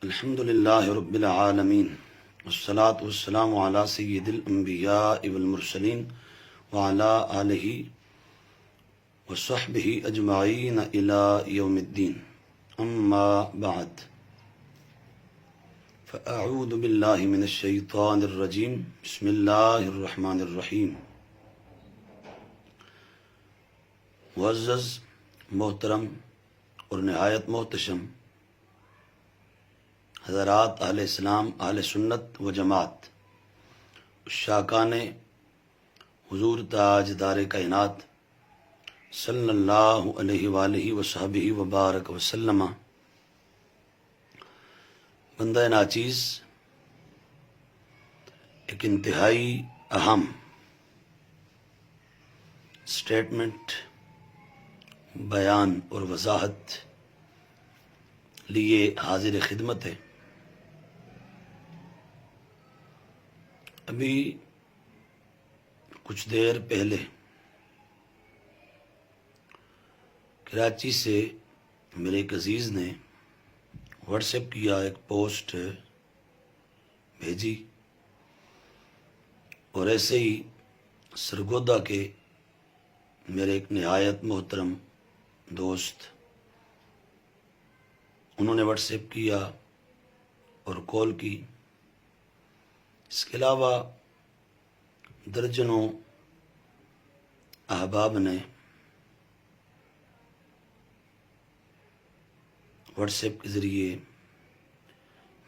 الحمد للہ رب العالمین والصلاة والسلام علی سید الانبیاء والمرسلین وعلی آلہ وصحبہ اجمعین الی یوم الدین اما بعد فاعوذ باللہ من الشیطان الرجیم بسم اللہ الرحمن الرحیم۔ معزز، محترم اور نہایت محتشم حضرات اہل اسلام، اہل سنت و جماعت، شاکان حضور تاج دار کائنات صلی اللہ علیہ وآلہ وصحبہ وبارک وسلم، بندہ ناچیز ایک انتہائی اہم سٹیٹمنٹ، بیان اور وضاحت لیے حاضر خدمت ہے۔ ابھی کچھ دیر پہلے کراچی سے میرے ایک عزیز نے واٹس ایپ کیا، ایک پوسٹ بھیجی، اور ایسے ہی سرگودا کے میرے ایک نہایت محترم دوست، انہوں نے واٹس ایپ کیا اور کال کی۔ اس کے علاوہ درجنوں احباب نے واٹس ایپ کے ذریعے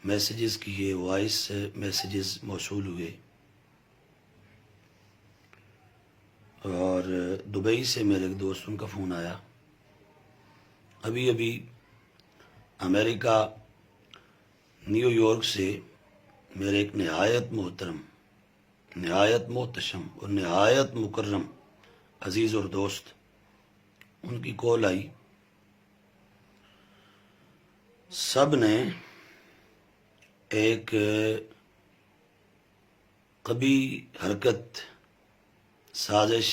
میسیجز کیے، وائس میسیجز موصول ہوئے، اور دبئی سے میرے ایک دوست، ان کا فون آیا۔ ابھی امریکہ نیو یارک سے میرے ایک نہایت محترم، نہایت محتشم اور نہایت مکرم عزیز اور دوست، ان کی کال آئی۔ سب نے ایک قبیح حرکت، سازش،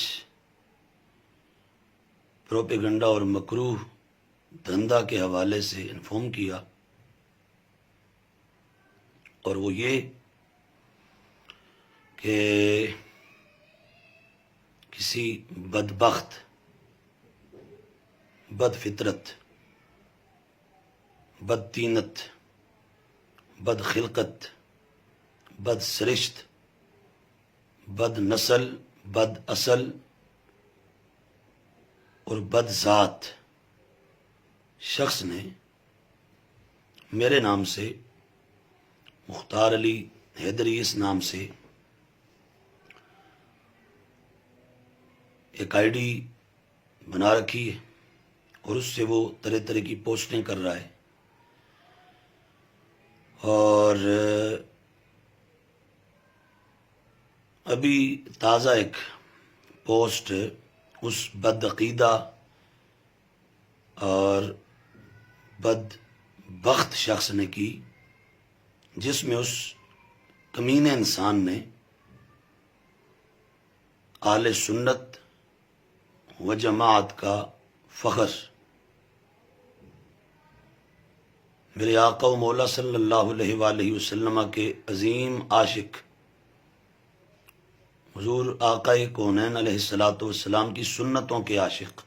پروپیگنڈا اور مکروہ دھندا کے حوالے سے انفارم کیا، اور وہ یہ کہ کسی بدبخت، بد فطرت، بد تینت، بد خلقت، بد سرشت، بد نسل، بد اصل اور بد ذات شخص نے میرے نام سے، مختار علی حیدری اس نام سے، ایک آئی ڈی بنا رکھی ہے، اور اس سے وہ طرح طرح کی پوسٹیں کر رہا ہے۔ اور ابھی تازہ ایک پوسٹ اس بد عقیدہ اور بد بخت شخص نے کی، جس میں اس کمینے انسان نے اہل سنت و جماعت کا فخر، میرے آقا و مولا صلی اللہ علیہ وآلہ وسلم کے عظیم عاشق حضور آقا کونین علیہ الصلوۃ والسلام کی سنتوں کے عاشق،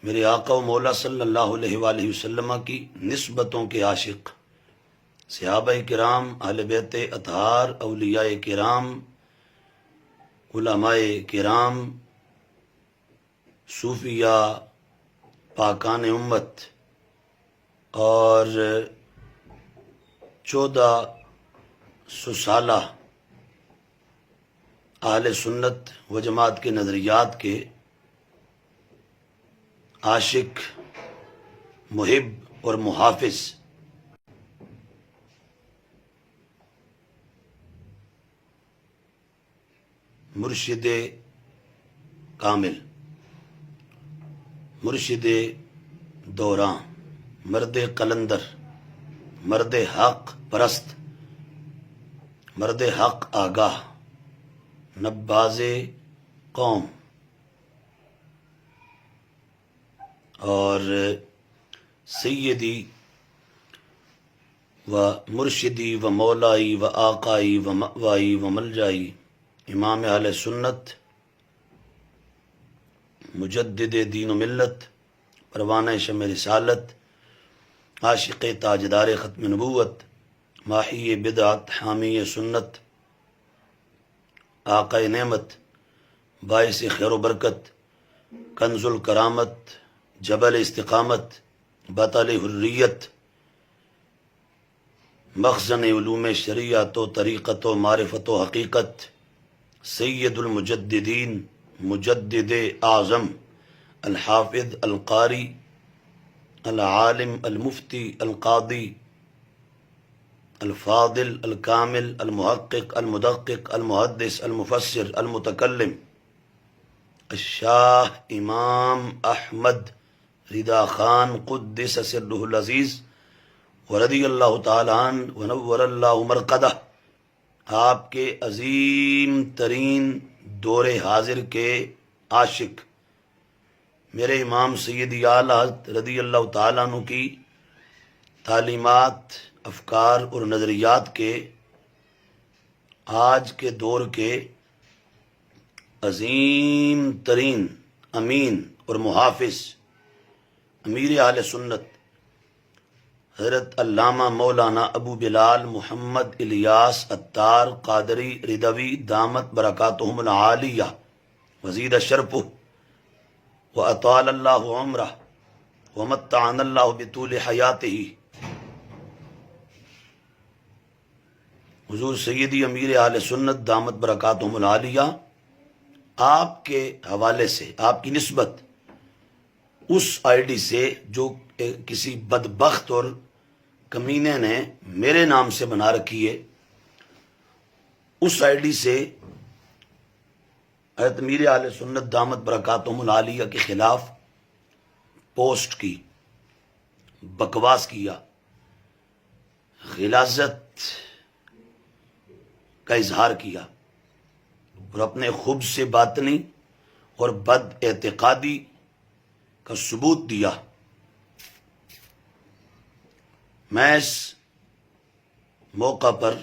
میرے آقا و مولا صلی اللہ علیہ وآلہ وسلم کی نسبتوں کے عاشق، صحابہ کرام، اہل بیت اطہار، اولیاء کرام، علماء کرام، صوفیاء، پاکان امت، اور 1400 سالہ اہل سنت و جماعت کے نظریات کے عاشق، محب اور محافظ مرشد کامل، مرشد دوراں، مرد قلندر، مرد حق پرست، مرد حق آگاہ، نباز قوم، اور سیدی و مرشدی و مولائی و آقائی و مأوائی و ملجائی امام اہل سنت مجدد دین و ملت پروانہ شمع رسالت عاشق تاجدار ختم نبوت ماحی بدعت حامی سنت آقا نعمت باعث خیر و برکت کنز الکرامت جبل استقامت بطل حریت مخزن علوم شریعت و طریقت و معرفت و حقیقت سید المجددین مجدد اعظم الحافظ القاری العالم المفتی القاضی الفاضل الکامل المحقق المدقق المحدث المفسر المتکلم الشاہ امام احمد رضا خان قدس سرہ العزیز ورضی اللہ تعالی عنہ ونور اللہ مرقدہ، آپ کے عظیم ترین دور حاضر کے عاشق میرے امام سیدی اعلیٰ حضرت رضی اللہ تعالیٰ عنہ کی تعلیمات، افکار اور نظریات کے آج کے دور کے عظیم ترین امین اور محافظ امیر اہل سنت حضرت علامہ مولانا ابو بلال محمد الیاس عطار قادری رضوی دامت برکاتہم العالیہ وزید شرفہ واطال اللہ عمرہ ومتعنا اللہ بطول حیاتہ، حضور سیدی امیر اہل سنت دامت برکاتہم العالیہ آپ کے حوالے سے، آپ کی نسبت اس آئی ڈی سے جو کسی بدبخت اور کمینے نے میرے نام سے بنا رکھی ہے، اس آئی ڈی سے حضرت امیر اہل سنت دامت برکاتہم العالیہ کے خلاف پوسٹ کی، بکواس کیا، غلاظت کا اظہار کیا اور اپنے خبث سے باطنی اور بد اعتقادی کا ثبوت دیا۔ میں اس موقع پر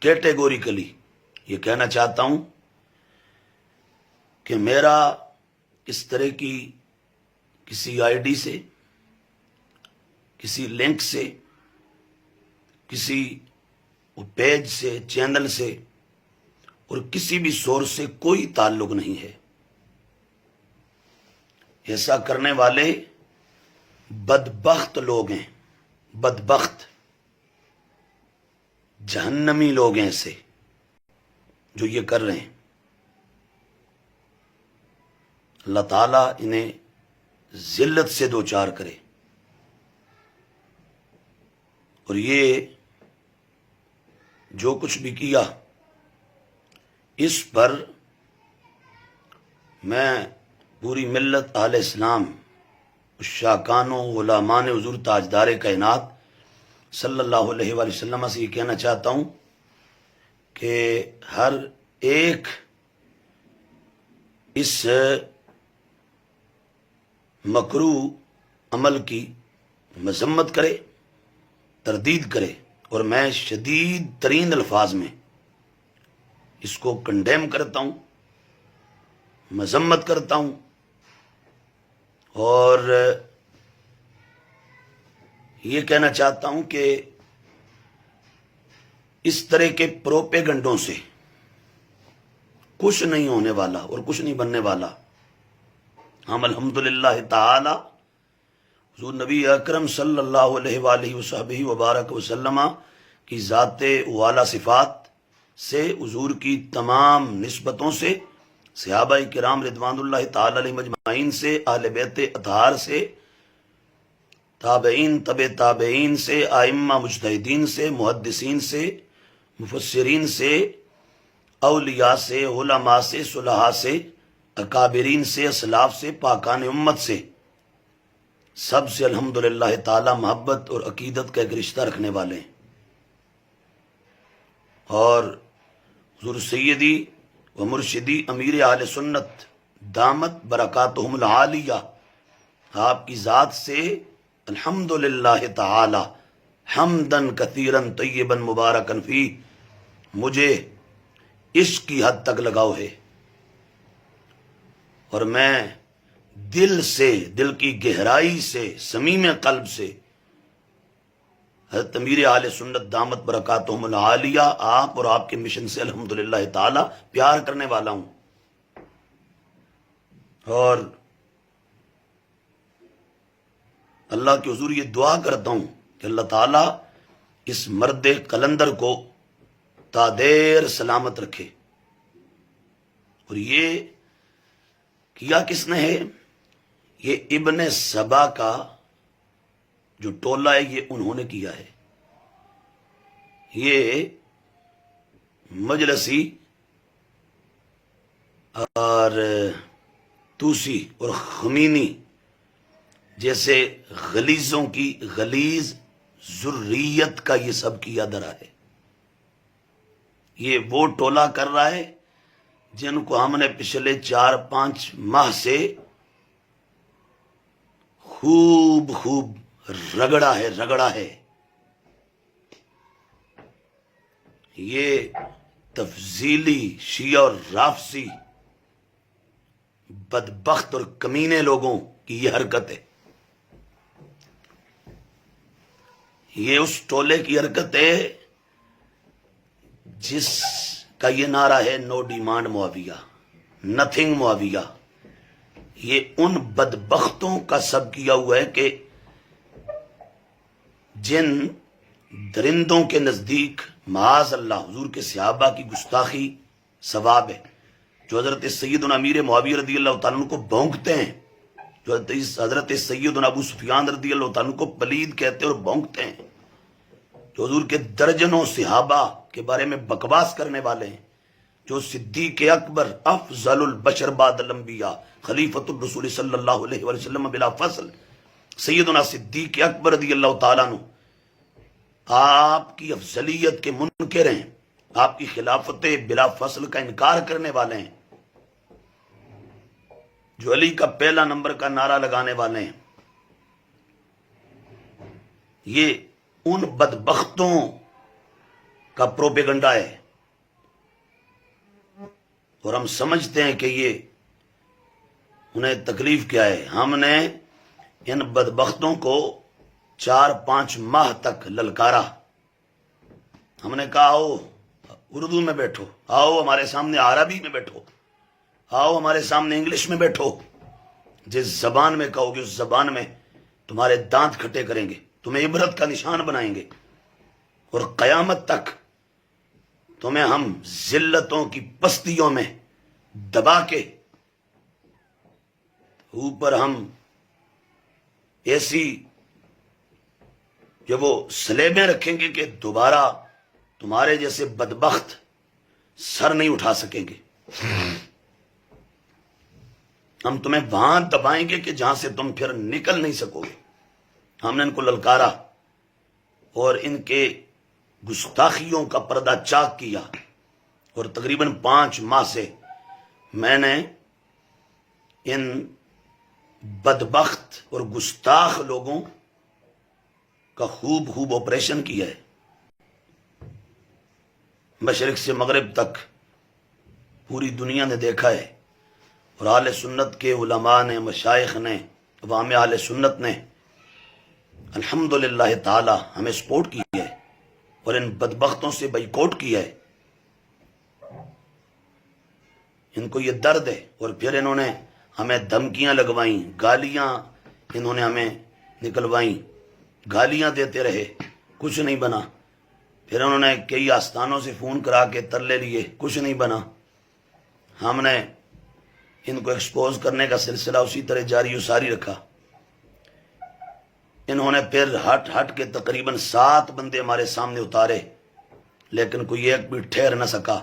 کیٹیگوریکلی یہ کہنا چاہتا ہوں کہ میرا اس طرح کی کسی آئی ڈی سے، کسی لنک سے، کسی پیج سے، چینل سے اور کسی بھی سورس سے کوئی تعلق نہیں ہے۔ ایسا کرنے والے بدبخت لوگ ہیں، بدبخت جہنمی لوگ ہیں ایسے جو یہ کر رہے ہیں۔ اللہ تعالیٰ انہیں ذلت سے دوچار کرے، اور یہ جو کچھ بھی کیا اس پر میں پوری ملت اہل اسلام، شاکانوں غلامان حضور تاجدار کائنات صلی اللہ علیہ وآلہ وسلم سے یہ کہنا چاہتا ہوں کہ ہر ایک اس مکروہ عمل کی مذمت کرے، تردید کرے، اور میں شدید ترین الفاظ میں اس کو کنڈیم کرتا ہوں، مذمت کرتا ہوں، اور یہ کہنا چاہتا ہوں کہ اس طرح کے پروپیگنڈوں سے کچھ نہیں ہونے والا اور کچھ نہیں بننے والا۔ ہم الحمدللہ تعالی حضور نبی اکرم صلی اللہ علیہ وآلہ وصحبہ وبارک وسلم کی ذات والا صفات سے، حضور کی تمام نسبتوں سے، صحابہ کرام رضوان اللہ تعالی علیہ مجمعین سے، اہل بیت اطہار سے، تابعین، تبع تابعین سے، ائمہ مجتہدین سے، محدثین سے، مفسرین سے، اولیاء سے، علماء سے، صلحاء سے، اکابرین سے، اسلاف سے، پاکان امت سے، سب سے الحمدللہ تعالی محبت اور عقیدت کا ایک رشتہ رکھنے والے ہیں۔ اور حضور سیدی و مرشدی امیر اہل سنت دامت برکاتہم العالیہ آپ کی ذات سے الحمدللہ تعالی حمدن کثیرن طیبن مبارکن فی، مجھے عشق کی حد تک لگاؤ ہے اور میں دل سے، دل کی گہرائی سے، صمیم قلب سے حضرت امیر اہل سنت دامت برکاتہم العالیہ آپ اور آپ کے مشن سے الحمدللہ تعالی پیار کرنے والا ہوں. اور اللہ کے حضور یہ دعا کرتا ہوں کہ اللہ تعالیٰ اس مرد قلندر کو تا دیر سلامت رکھے. اور یہ کیا کس نے ہے؟ یہ ابن سبا کا جو ٹولہ ہے یہ انہوں نے کیا ہے. یہ مجلسی اور توسی اور خمینی جیسے غلیظوں کی غلیظ ذریت کا یہ سب کیا درا ہے. یہ وہ ٹولہ کر رہا ہے جن کو ہم نے پچھلے 4-5 ماہ سے خوب رگڑا ہے. یہ تفضیلی شیعہ اور رافضی بدبخت اور کمینے لوگوں کی یہ حرکت ہے. یہ اس ٹولے کی حرکت ہے جس کا یہ نعرہ ہے نو ڈیمانڈ معاویہ، نتھنگ معاویہ. یہ ان بدبختوں کا سب کیا ہوا ہے کہ جن درندوں کے نزدیک معاذ اللہ حضور کے صحابہ کی گستاخی ثواب ہے، جو حضرت سیدنا امیر معاویہ رضی اللہ تعالیٰ عنہ کو بھونکتے ہیں، جو حضرت سیدنا ابو سفیان رضی اللہ تعالیٰ عنہ کو پلید کہتے اور بھونکتے ہیں، جو حضور کے درجنوں صحابہ کے بارے میں بکواس کرنے والے ہیں، جو صدیق اکبر افضل البشر بعد الانبیاء خلیفۃ الرسول صلی اللہ علیہ وسلم بلا فصل سیدنا صدیق اکبر رضی اللہ تعالیٰ عنہ آپ کی افضلیت کے منکر ہیں، آپ کی خلافت بلا فصل کا انکار کرنے والے ہیں، جو علی کا پہلا نمبر کا نعرہ لگانے والے ہیں. یہ ان بدبختوں کا پروپیگنڈا ہے اور ہم سمجھتے ہیں کہ یہ انہیں تکلیف کیا ہے. ہم نے ان بدبختوں کو 4-5 ماہ تک للکارا. ہم نے کہا آؤ اردو میں بیٹھو، آؤ ہمارے سامنے عربی میں بیٹھو، آؤ ہمارے سامنے انگلش میں بیٹھو، جس زبان میں کہو گے اس زبان میں تمہارے دانت کھٹے کریں گے، تمہیں عبرت کا نشان بنائیں گے اور قیامت تک تمہیں ہم ذلتوں کی پستیوں میں دبا کے اوپر ہم ایسی جو وہ سلیبیں رکھیں گے کہ دوبارہ تمہارے جیسے بدبخت سر نہیں اٹھا سکیں گے. ہم تمہیں وہاں دبائیں گے کہ جہاں سے تم پھر نکل نہیں سکو گے. ہم نے ان کو للکارا اور ان کے گستاخیوں کا پردہ چاک کیا اور تقریباً 5 ماہ سے میں نے ان بدبخت اور گستاخ لوگوں کا خوب آپریشن کیا ہے. مشرق سے مغرب تک پوری دنیا نے دیکھا ہے اور اہل سنت کے علماء نے، مشائخ نے، عوام اہل سنت نے الحمدللہ تعالی ہمیں سپورٹ کی ہے اور ان بدبختوں سے بائیکاٹ کیا ہے. ان کو یہ درد ہے اور پھر انہوں نے ہمیں دھمکیاں لگوائیں، گالیاں انہوں نے ہمیں نکلوائیں، گالیاں دیتے رہے، کچھ نہیں بنا. پھر انہوں نے کئی آستانوں سے فون کرا کے ترلے لیے، کچھ نہیں بنا. ہم نے ان کو ایکسپوز کرنے کا سلسلہ اسی طرح جاری و ساری رکھا. انہوں نے پھر ہٹ کے تقریباً 7 بندے ہمارے سامنے اتارے، لیکن کوئی ایک بھی ٹھہر نہ سکا.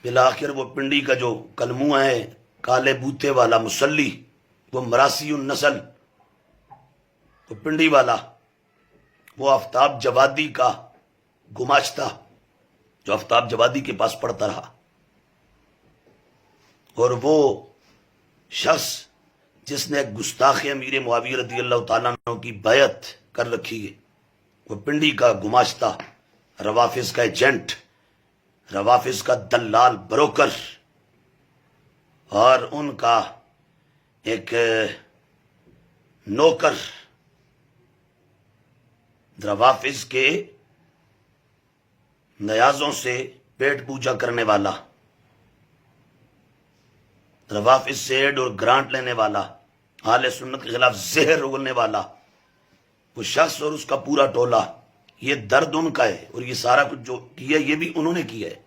بالآخر وہ پنڈی کا جو کلموہ ہے، کالے بوتے والا مسلی، وہ مراسی النسل، وہ پنڈی والا، وہ آفتاب جوادی کا گماشتہ جو آفتاب جوادی کے پاس پڑھتا رہا، اور وہ شخص جس نے گستاخ امیر معاویہ رضی اللہ تعالیٰ عنہ کی بیعت کر رکھی ہے، وہ پنڈی کا گماشتہ، روافظ کا ایجنٹ، روافظ کا دلال بروکر، اور ان کا ایک نوکر، روافظ کے نیازوں سے پیٹ پوجا کرنے والا، روافظ سے ایڈ اور گرانٹ لینے والا، اہل سنت کے خلاف زہر اگلنے والا وہ شخص اور اس کا پورا ٹولہ، یہ درد ان کا ہے، اور یہ سارا کچھ جو کیا یہ بھی انہوں نے کیا ہے۔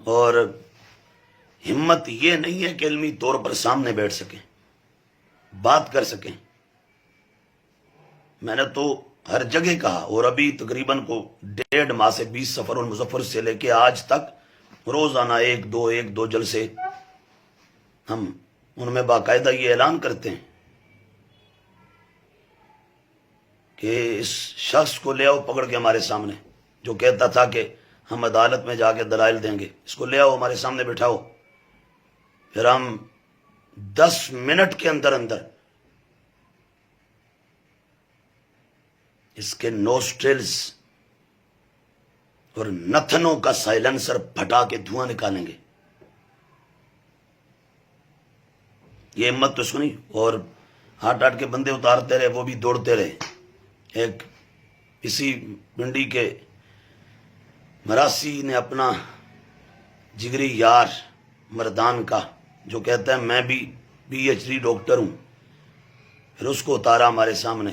اور ہمت یہ نہیں ہے کہ علمی طور پر سامنے بیٹھ سکیں، بات کر سکیں۔ میں نے تو ہر جگہ کہا، اور ابھی تقریباً کو 1.5 ماہ سے 20 سفر المظفر سے لے کے آج تک روزانہ ایک دو جلسے ہم ان میں باقاعدہ یہ اعلان کرتے ہیں کہ اس شخص کو لے آؤ پکڑ کے ہمارے سامنے، جو کہتا تھا کہ ہم عدالت میں جا کے دلائل دیں گے، اس کو لے آؤ ہمارے سامنے بٹھاؤ، پھر ہم 10 منٹ کے اندر اس کے نوسٹرلز اور نتھنوں کا سائلنسر پھٹا کے دھواں نکالیں گے۔ یہ ہمت تو اس کو نہیں، اور ہاتھ کے بندے اتارتے رہے، وہ بھی دوڑتے رہے۔ ایک اسی پنڈی کے مراسی نے اپنا جگری یار مردان کا، جو کہتا ہے میں بھی PhD ڈاکٹر ہوں، پھر اس کو اتارا ہمارے سامنے،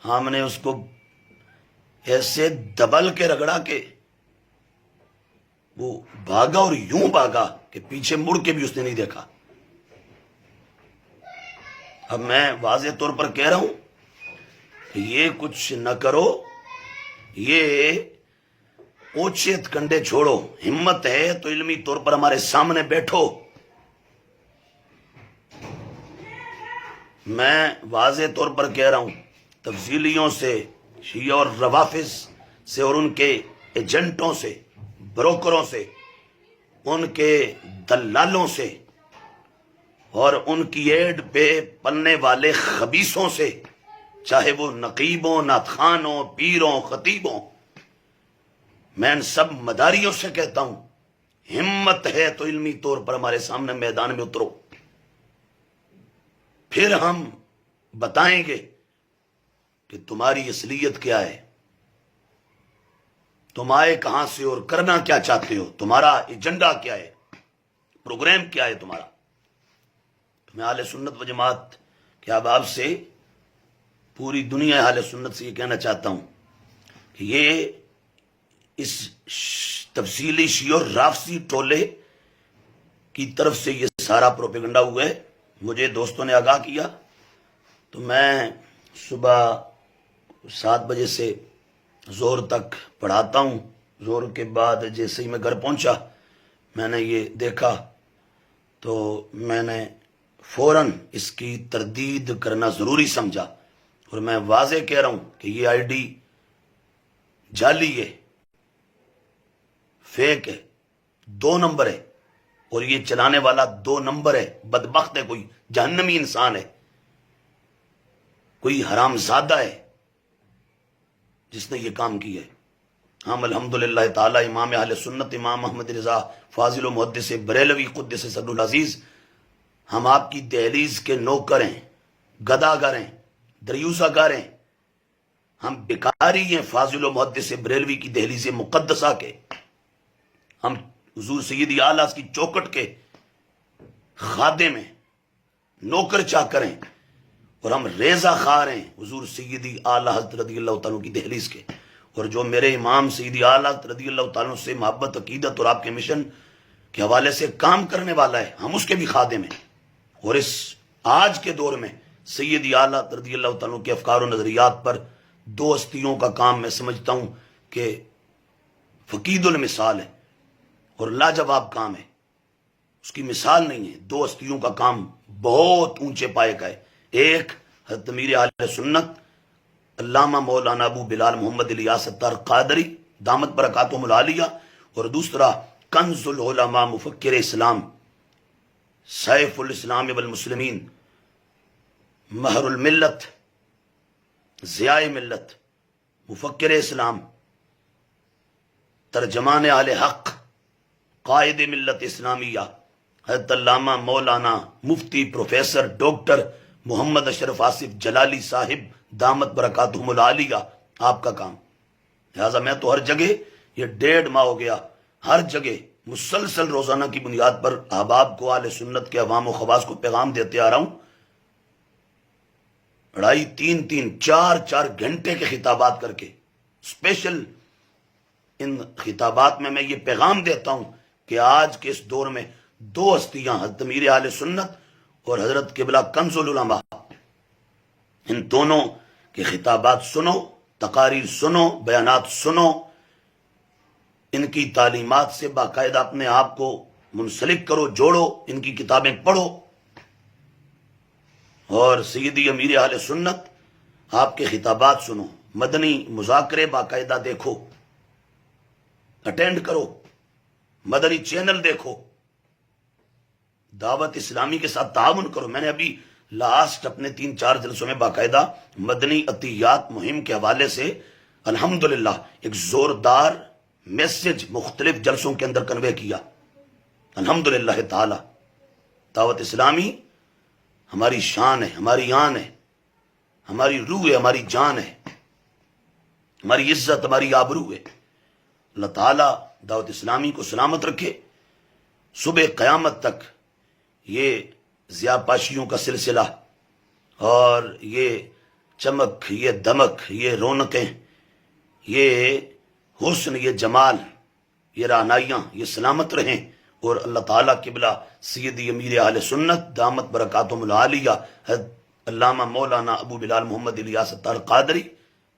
ہم نے اس کو ایسے دبل کے رگڑا کہ وہ بھاگا، اور یوں بھاگا کہ پیچھے مڑ کے بھی اس نے نہیں دیکھا۔ اب میں واضح طور پر کہہ رہا ہوں کہ یہ کچھ نہ کرو، یہ اوچیت کنڈے چھوڑو، ہمت ہے تو علمی طور پر ہمارے سامنے بیٹھو۔ میں واضح طور پر کہہ رہا ہوں، تفضیلیوں سے، شیعہ اور روافظ سے، اور ان کے ایجنٹوں سے، بروکروں سے، ان کے دلالوں سے، اور ان کی ایڈ پہ پلنے والے خبیثوں سے، چاہے وہ نقیبوں، نعتخوانوں، پیروں، خطیبوں، میں ان سب مداریوں سے کہتا ہوں، ہمت ہے تو علمی طور پر ہمارے سامنے میدان میں اترو، پھر ہم بتائیں گے کہ تمہاری اصلیت کیا ہے، تم آئے کہاں سے اور کرنا کیا چاہتے ہو، تمہارا ایجنڈا کیا ہے، پروگرام کیا ہے تمہارا۔ تو میں اہل سنت و جماعت کے احباب سے، پوری دنیا اہل سنت سے یہ کہنا چاہتا ہوں کہ یہ اس تفصیلی شیعہ اور رافضی ٹولے کی طرف سے یہ سارا پروپیگنڈا ہوا ہے۔ مجھے دوستوں نے آگاہ کیا تو میں صبح 7 بجے سے زور تک پڑھاتا ہوں، زور کے بعد جیسے ہی میں گھر پہنچا میں نے یہ دیکھا تو میں نے فوراً اس کی تردید کرنا ضروری سمجھا، اور میں واضح کہہ رہا ہوں کہ یہ ID جعلی ہے، فیک ہے، 2 نمبر ہے، اور یہ چلانے والا 2 نمبر ہے، بدبخت ہے، کوئی جہنمی انسان ہے، کوئی حرام زادہ ہے جس نے یہ کام کیا ہے۔ ہم الحمدللہ تعالی امام اہل سنت امام محمد رضا فاضل و محدث بریلوی قدس سر العزیز، ہم آپ کی دہلیز کے نوکر ہیں، گداگر ہیں، دریوزہ گر ہیں، ہم بیکاری ہیں فاضل و محدث بریلوی کی دہلیز مقدسہ کے، ہم حضور سیدی اعلیٰ کی چوکٹ کے خادم ہیں، نوکر چاکر ہیں، اور ہم ریزہ خار ہیں حضور سیدی اعلیٰ حضرت رضی اللہ تعالیٰ کی دہلیز کے، اور جو میرے امام سیدی اعلیٰ حضرت رضی اللہ تعالیٰ سے محبت، عقیدت اور آپ کے مشن کے حوالے سے کام کرنے والا ہے، ہم اس کے بھی خادم ہیں۔ اور اس آج کے دور میں سیدی اعلیٰ رضی اللہ تعالیٰ کے افکار و نظریات پر 2 ہستیوں کا کام میں سمجھتا ہوں کہ فقید المثال ہے اور لاجواب کام ہے، اس کی مثال نہیں ہے۔ 2 ہستیوں کا کام بہت اونچے پائے کا ہے، ایک حضرت امیر اہل سنت علامہ مولانا ابو بلال محمد الیاس ستار قادری دامت برکاتہم العالیہ، اور دوسرا کنز العلماء مفکر اسلام سیف الاسلام والمسلمین، مہر الملت، ضیاء ملت، مفکر اسلام، ترجمان اہل حق، قائد ملت اسلامیہ، حضرت علامہ مولانا مفتی پروفیسر ڈاکٹر محمد اشرف آصف جلالی صاحب دامت برکاتہم العالیہ، آپ کا کام۔ لہذا میں تو ہر جگہ، یہ 1.5 ماہ ہو گیا، ہر جگہ مسلسل روزانہ کی بنیاد پر احباب کو، اہل سنت کے عوام و خواص کو پیغام دیتے آ رہا ہوں۔ 2.5 3 4 گھنٹے کے خطابات کر کے اسپیشل ان خطابات میں یہ پیغام دیتا ہوں کہ آج کے اس دور میں 2 ہستیاں، حضرت امیر اہل سنت اور حضرت قبلہ کنز العلماء، ان دونوں کے خطابات سنو، تقاریر سنو، بیانات سنو، ان کی تعلیمات سے باقاعدہ اپنے آپ کو منسلک کرو، جوڑو، ان کی کتابیں پڑھو، اور سیدی امیر اہل سنت آپ کے خطابات سنو، مدنی مذاکرے باقاعدہ دیکھو، اٹینڈ کرو، مدنی چینل دیکھو، دعوت اسلامی کے ساتھ تعاون کرو۔ میں نے ابھی لاسٹ اپنے 3 4 جلسوں میں باقاعدہ مدنی عطیات مہم کے حوالے سے الحمدللہ ایک زوردار میسج مختلف جلسوں کے اندر کنوے کیا، الحمدللہ تعالی۔ دعوت اسلامی ہماری شان ہے، ہماری آن ہے، ہماری روح ہے، ہماری جان ہے، ہماری عزت، ہماری آبرو ہے۔ اللہ تعالیٰ دعوت اسلامی کو سلامت رکھے، صبح قیامت تک یہ ضیاء پاشیوں کا سلسلہ اور یہ چمک، یہ دمک، یہ رونقیں، یہ حسن، یہ جمال، یہ رعنائیاں، یہ سلامت رہیں، اور اللہ تعالیٰ قبلہ سیدی امیر اہل سنت دامت برکاتہم العالیہ حضرت علامہ مولانا ابو بلال محمد الیاس اتار قادری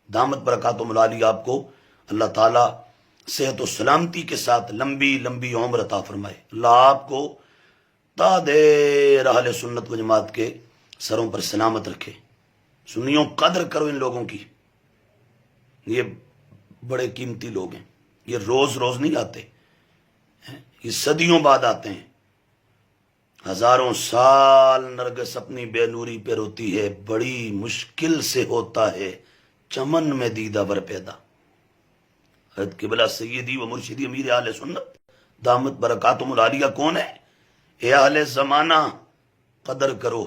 دامت برکاتہم العالیہ آپ کو اللہ تعالیٰ صحت و سلامتی کے ساتھ لمبی لمبی عمر عطا فرمائے۔ اللہ آپ کو تا دیر اہل سنت و جماعت کے سروں پر سلامت رکھے۔ سنیوں، قدر کرو ان لوگوں کی، یہ بڑے قیمتی لوگ ہیں، یہ روز روز نہیں آتے، یہ صدیوں بعد آتے ہیں۔ ہزاروں سال نرگس اپنی بے نوری پہ روتی ہے، بڑی مشکل سے ہوتا ہے چمن میں دیدہ ور پیدا۔ حضرت قبلہ سیدی و مرشدی امیر اہل سنت دامت برکاتہم العالیہ کون ہے؟ اے اہل زمانہ، قدر کرو۔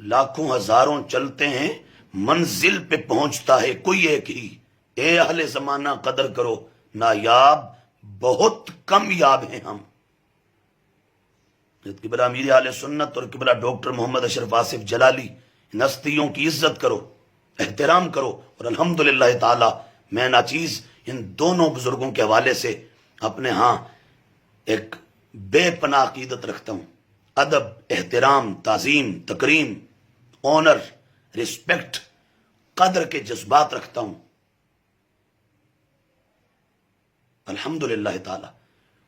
لاکھوں ہزاروں چلتے ہیں، منزل پہ پہنچتا ہے کوئی ایک ہی۔ اے اہل زمانہ قدر کرو، نایاب بہت کم یاب ہیں ہم۔ قبلہ امیر اہل سنت اور قبلہ ڈاکٹر محمد اشرف آصف جلالی، ان ہستیوں کی عزت کرو، احترام کرو، اور الحمدللہ تعالی میں ناچیز ان دونوں بزرگوں کے حوالے سے اپنے ہاں ایک بے پناہ عقیدت رکھتا ہوں، ادب، احترام، تعظیم، تکریم، آنر، رسپیکٹ، قدر کے جذبات رکھتا ہوں الحمدللہ تعالی۔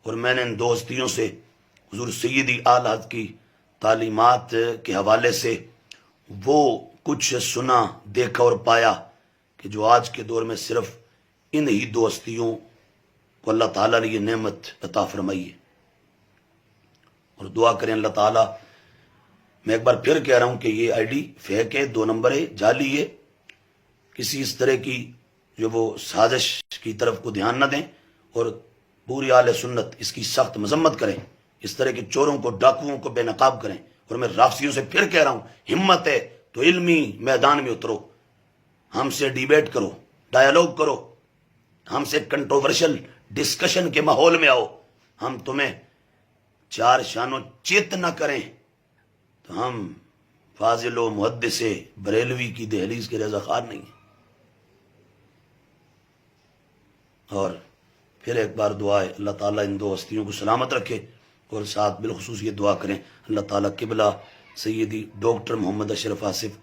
اور میں نے ان 2 ہستیوں سے حضور سیدی اعلی حضرت کی تعلیمات کے حوالے سے وہ کچھ سنا، دیکھا اور پایا کہ جو آج کے دور میں صرف ان ہی 2 ہستیوں کو اللہ تعالیٰ نے یہ نعمت عطا فرمائی ہے۔ اور دعا کریں اللہ تعالیٰ، میں ایک بار پھر کہہ رہا ہوں کہ یہ آئی ڈی فیک ہے، 2 نمبر ہے، جعلی ہے، کسی اس طرح کی جو وہ سازش کی طرف کو دھیان نہ دیں، اور پوری اہل سنت اس کی سخت مذمت کریں، اس طرح کے چوروں کو، ڈاکوؤں کو بے نقاب کریں۔ اور میں رافضیوں سے پھر کہہ رہا ہوں، ہمت ہے تو علمی میدان میں اترو، ہم سے ڈیبیٹ کرو، ڈائیالوگ کرو، ہم سے کنٹروورشل ڈسکشن کے ماحول میں آؤ۔ ہم تمہیں 4 شانوں چت نہ کریں تو ہم فاضل و محدث بریلوی کی دہلیز کے رضا خار نہیں ہیں۔ اور پھر ایک بار دعا ہے، اللہ تعالیٰ ان 2 ہستیوں کو سلامت رکھے، اور ساتھ بالخصوص یہ دعا کریں اللہ تعالیٰ قبلہ سیدی ڈاکٹر محمد اشرف آصف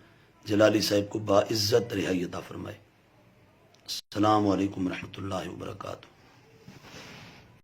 جلالی صاحب کو باعزت رہائی عطا فرمائے۔ السلام علیکم ورحمۃ اللہ وبرکاتہ۔